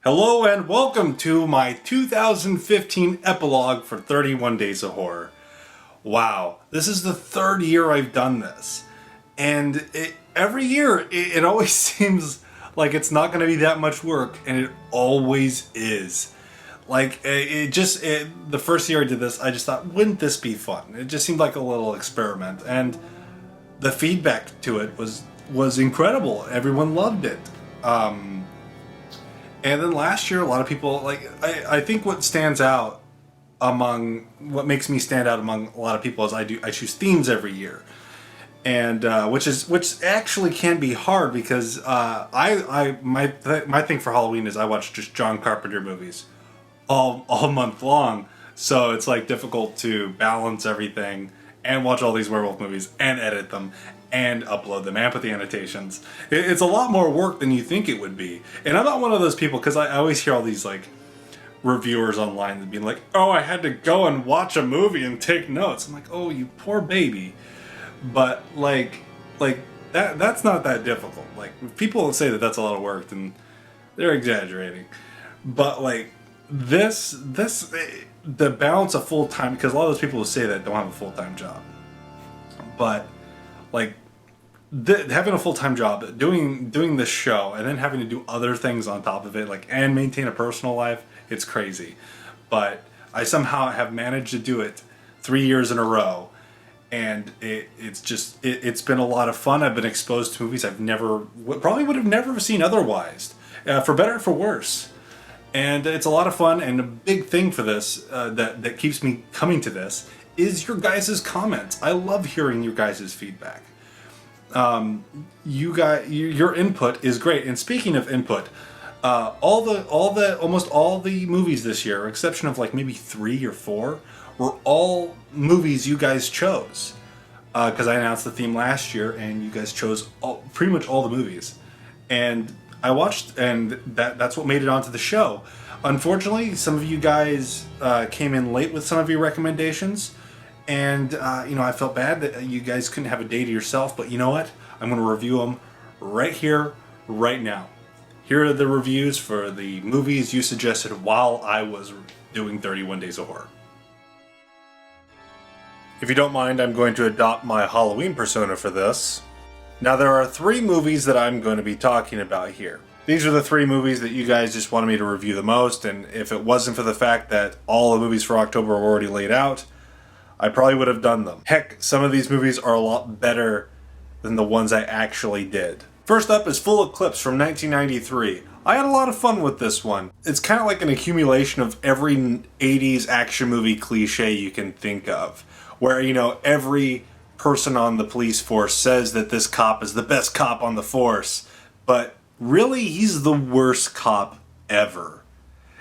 Hello and welcome to my 2015 epilogue for 31 Days of Horror. Wow, this is the third year I've done this. And every year it always seems like it's not going to be that much work, and it always is. Like, the first year I did this, I just thought, wouldn't this be fun? It just seemed like a little experiment, and the feedback to it was incredible. Everyone loved it. And then last year, a lot of people, I think what makes me stand out among a lot of people is I choose themes every year. And, which actually can be hard because, my thing for Halloween is I watch just John Carpenter movies all month long. So it's like difficult to balance everything and watch all these werewolf movies and edit them and upload them and put the annotations. It's a lot more work than you think it would be. And I'm not one of those people, because I always hear all these reviewers online that being like, oh, I had to go and watch a movie and take notes. I'm like, oh, you poor baby. But that's not that difficult. If people say that that's a lot of work, then they're exaggerating. But the balance of full-time, because a lot of those people who say that don't have a full-time job. But having a full-time job, doing this show, and then having to do other things on top of it, and maintain a personal life, it's crazy. But I somehow have managed to do it 3 years in a row, and it's been a lot of fun. I've been exposed to movies I've probably would have never seen otherwise, for better or for worse. And it's a lot of fun, and a big thing for this that keeps me coming to this is your guys' comments. I love hearing your guys' feedback. Your input is great. And speaking of input, almost all the movies this year, with exception of maybe 3 or 4, were all movies you guys chose. Because I announced the theme last year, and you guys chose pretty much all the movies. And I watched, and that's what made it onto the show. Unfortunately, some of you guys came in late with some of your recommendations, and I felt bad that you guys couldn't have a day to yourself. But you know what? I'm going to review them right here, right now. Here are the reviews for the movies you suggested while I was doing 31 Days of Horror. If you don't mind, I'm going to adopt my Halloween persona for this. Now, there are 3 movies that I'm going to be talking about here. These are the 3 movies that you guys just wanted me to review the most, and if it wasn't for the fact that all the movies for October were already laid out, I probably would have done them. Heck, some of these movies are a lot better than the ones I actually did. First up is Full Eclipse from 1993. I had a lot of fun with this one. It's kind of like an accumulation of every 80s action movie cliche you can think of, where, every person on the police force says that this cop is the best cop on the force, but really he's the worst cop ever.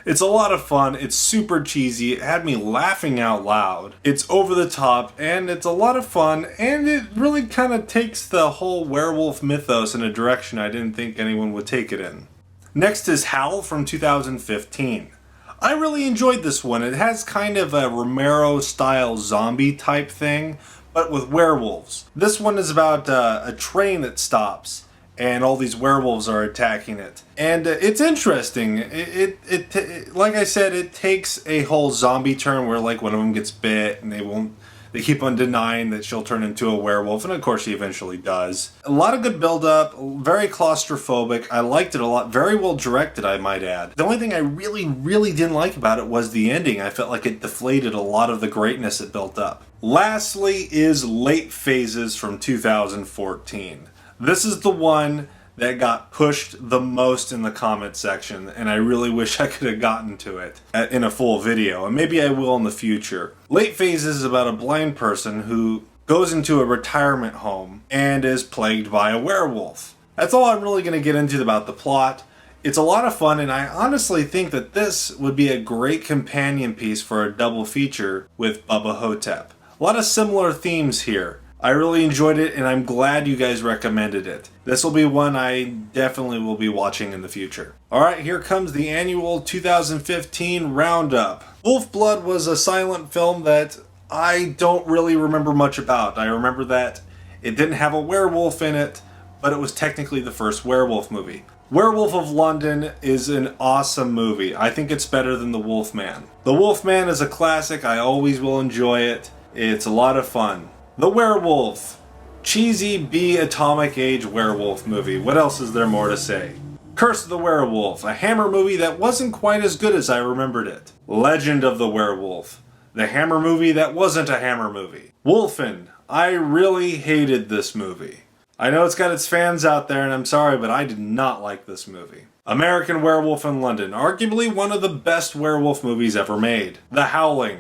It's a lot of fun, it's super cheesy, it had me laughing out loud, it's over the top, and it's a lot of fun, and it really kind of takes the whole werewolf mythos in a direction I didn't think anyone would take it in. Next is Howl from 2015. I really enjoyed this one. It has kind of a Romero-style zombie type thing, but with werewolves. This one is about a train that stops, and all these werewolves are attacking it. And it's interesting. It like I said, it takes a whole zombie turn where one of them gets bit, and they keep on denying that she'll turn into a werewolf, and of course she eventually does. A lot of good build-up, very claustrophobic. I liked it a lot. Very well directed, I might add. The only thing I really, really didn't like about it was the ending. I felt like it deflated a lot of the greatness it built up. Lastly is Late Phases from 2014. This is the one that got pushed the most in the comment section, and I really wish I could have gotten to it in a full video, and maybe I will in the future. Late Phases is about a blind person who goes into a retirement home and is plagued by a werewolf. That's all I'm really going to get into about the plot. It's a lot of fun, and I honestly think that this would be a great companion piece for a double feature with Bubba Hotep. A lot of similar themes here. I really enjoyed it, and I'm glad you guys recommended it. This will be one I definitely will be watching in the future. Alright, here comes the annual 2015 roundup. Wolf Blood was a silent film that I don't really remember much about. I remember that it didn't have a werewolf in it, but it was technically the first werewolf movie. Werewolf of London is an awesome movie. I think it's better than The Wolfman. The Wolfman is a classic. I always will enjoy it. It's a lot of fun. The Werewolf. Cheesy B atomic age werewolf movie. What else is there more to say? Curse of the Werewolf. A Hammer movie that wasn't quite as good as I remembered it. Legend of the Werewolf. The Hammer movie that wasn't a Hammer movie. Wolfen. I really hated this movie. I know it's got its fans out there and I'm sorry, but I did not like this movie. American Werewolf in London. Arguably one of the best werewolf movies ever made. The Howling.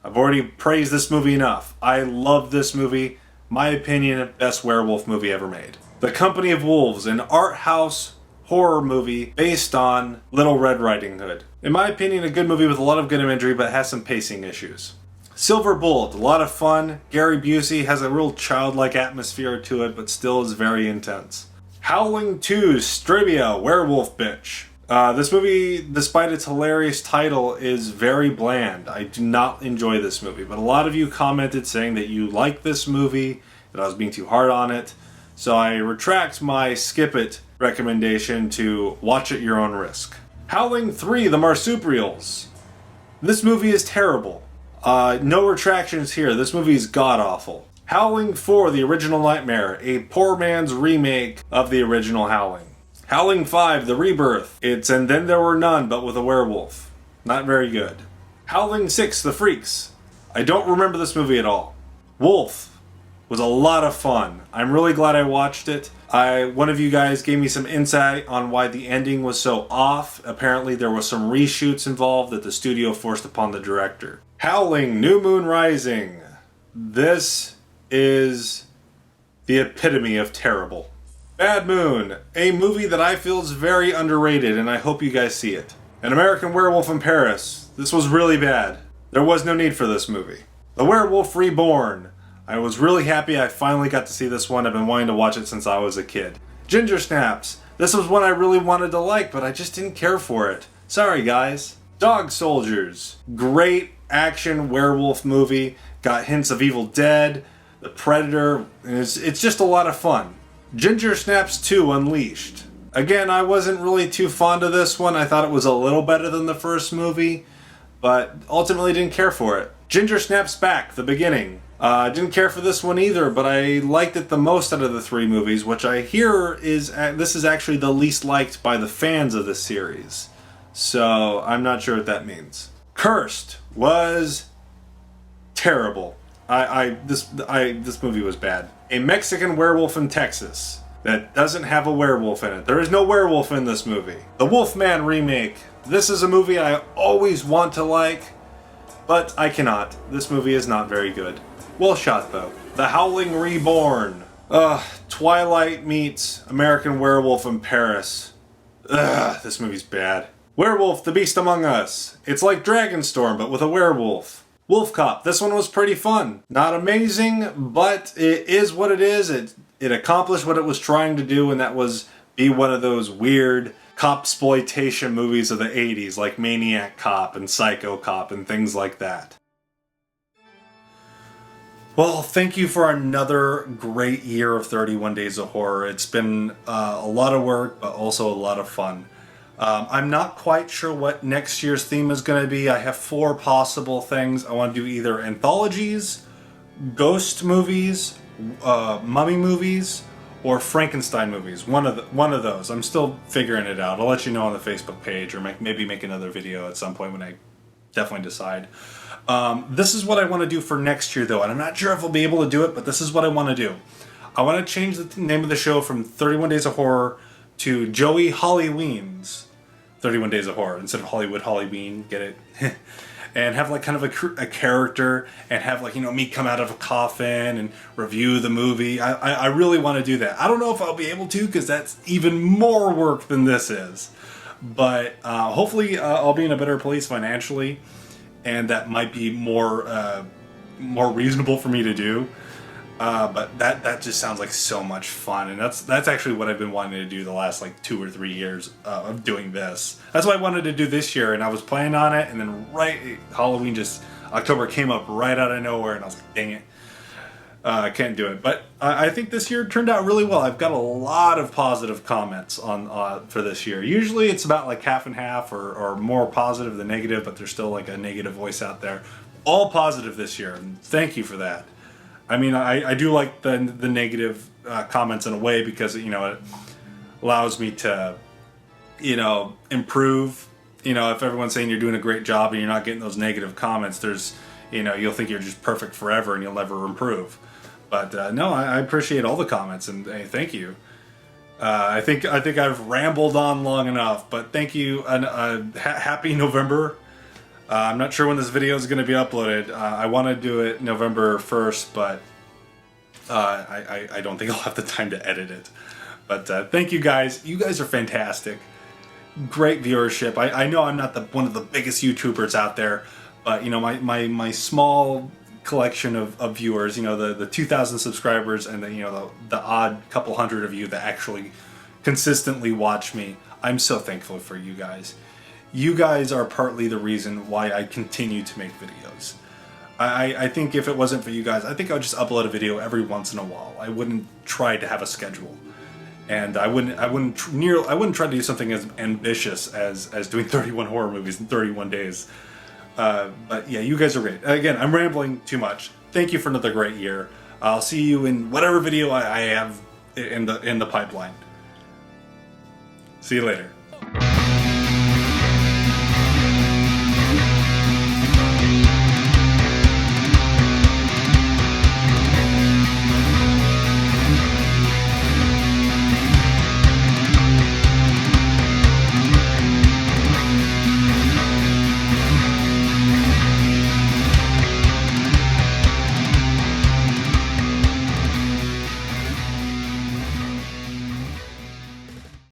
I've already praised this movie enough. I love this movie. My opinion, best werewolf movie ever made. The Company of Wolves, an art house horror movie based on Little Red Riding Hood. In my opinion, a good movie with a lot of good imagery, but has some pacing issues. Silver Bullet, a lot of fun. Gary Busey has a real childlike atmosphere to it, but still is very intense. Howling 2, Strabia, Werewolf Bitch. This movie, despite its hilarious title, is very bland. I do not enjoy this movie, but a lot of you commented saying that you like this movie, that I was being too hard on it, so I retract my skip it recommendation to watch at your own risk. Howling 3, The Marsupials. This movie is terrible. No retractions here. This movie is god-awful. Howling 4, The Original Nightmare, a poor man's remake of the original Howling. Howling 5, The Rebirth. It's And Then There Were None, but with a werewolf. Not very good. Howling 6, The Freaks. I don't remember this movie at all. Wolf was a lot of fun. I'm really glad I watched it. One of you guys gave me some insight on why the ending was so off. Apparently there was some reshoots involved that the studio forced upon the director. Howling, New Moon Rising. This is the epitome of terrible. Bad Moon, a movie that I feel is very underrated and I hope you guys see it. An American Werewolf in Paris. This was really bad. There was no need for this movie. The Werewolf Reborn. I was really happy I finally got to see this one. I've been wanting to watch it since I was a kid. Ginger Snaps. This was one I really wanted to like, but I just didn't care for it. Sorry guys. Dog Soldiers. Great action werewolf movie. Got hints of Evil Dead, The Predator. It's just a lot of fun. Ginger Snaps 2 Unleashed. Again, I wasn't really too fond of this one. I thought it was a little better than the first movie, but ultimately didn't care for it. Ginger Snaps Back, The Beginning. Didn't care for this one either, but I liked it the most out of the three movies, which I hear is this is actually the least liked by the fans of the series. So I'm not sure what that means. Cursed was terrible. This movie was bad. A Mexican Werewolf in Texas that doesn't have a werewolf in it. There is no werewolf in this movie. The Wolfman remake. This is a movie I always want to like, but I cannot. This movie is not very good. Well shot though. The Howling Reborn. Twilight meets American Werewolf in Paris. This movie's bad. Werewolf, The Beast Among Us. It's like Dragonstorm, but with a werewolf. Wolf Cop. This one was pretty fun. Not amazing, but it is what it is. It accomplished what it was trying to do, and that was be one of those weird cop-sploitation movies of the 80s, like Maniac Cop and Psycho Cop and things like that. Well, thank you for another great year of 31 Days of Horror. It's been a lot of work, but also a lot of fun. I'm not quite sure what next year's theme is going to be. I have 4 possible things. I want to do either anthologies, ghost movies, mummy movies, or Frankenstein movies. One of those. I'm still figuring it out. I'll let you know on the Facebook page, or maybe make another video at some point when I definitely decide. This is what I want to do for next year, though, and I'm not sure if I'll be able to do it, but this is what I want to do. I want to change the name of the show from 31 Days of Horror to Joey Hollyween's 31 Days of Horror instead of Hollywood Hollyween, get it? And have like kind of a character and have like, me come out of a coffin and review the movie. I really want to do that. I don't know if I'll be able to because that's even more work than this is. But hopefully I'll be in a better place financially and that might be more reasonable for me to do. But that just sounds like so much fun, and that's actually what I've been wanting to do the last like 2 or 3 years of doing this. That's what I wanted to do this year, and I was planning on it, and then October came up right out of nowhere, and I was like, dang it. I can't do it. But I think this year turned out really well. I've got a lot of positive comments on for this year. Usually it's about like half and half or more positive than negative, but there's still like a negative voice out there. All positive this year, and thank you for that. I mean, I do like the negative comments in a way because, you know, it allows me to, you know, improve. You know, if everyone's saying you're doing a great job and you're not getting those negative comments, there's, you know, you'll think you're just perfect forever and you'll never improve. But no, I appreciate all the comments and hey, thank you. I think I've rambled on long enough, but thank you and happy November. I'm not sure when this video is going to be uploaded. I want to do it November 1st, but I don't think I'll have the time to edit it. But thank you guys. You guys are fantastic. Great viewership. I know I'm not one of the biggest YouTubers out there, but you know, my small collection of viewers, you know, the 2,000 subscribers and the, you know, the odd couple hundred of you that actually consistently watch me. I'm so thankful for you guys. You guys are partly the reason why I continue to make videos. I think if it wasn't for you guys, I think I would just upload a video every once in a while. I wouldn't try to have a schedule. And I wouldn't try to do something as ambitious as doing 31 horror movies in 31 days. But yeah, you guys are great. Again, I'm rambling too much. Thank you for another great year. I'll see you in whatever video I have in the pipeline. See you later.